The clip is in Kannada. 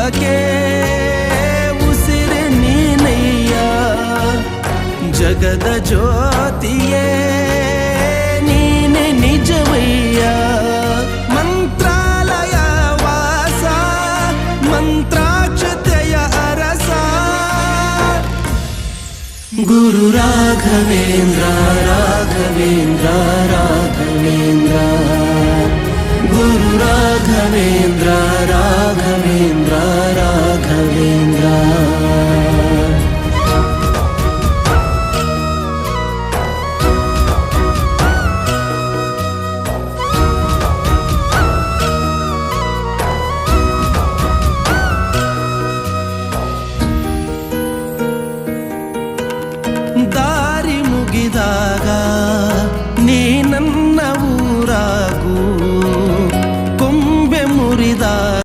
ಜೀವಕ್ಕೆ ಉಸಿರು ನೀನಯ್ಯ ಜಗದ ಜ್ಯೋತಿಯೇ ನೀನೆ ನಿಜವಯ್ಯ ಮಂತ್ರಾಲಯ ವಾಸ ಮಂತ್ರಾಕ್ಷತೆಯ ಅರಸ ಗುರು ರಾಘವೇಂದ್ರ ರಾಘವೇಂದ್ರ ರಾಘವೇಂದ್ರ ಗುರು ರಾಘವೇಂದ್ರ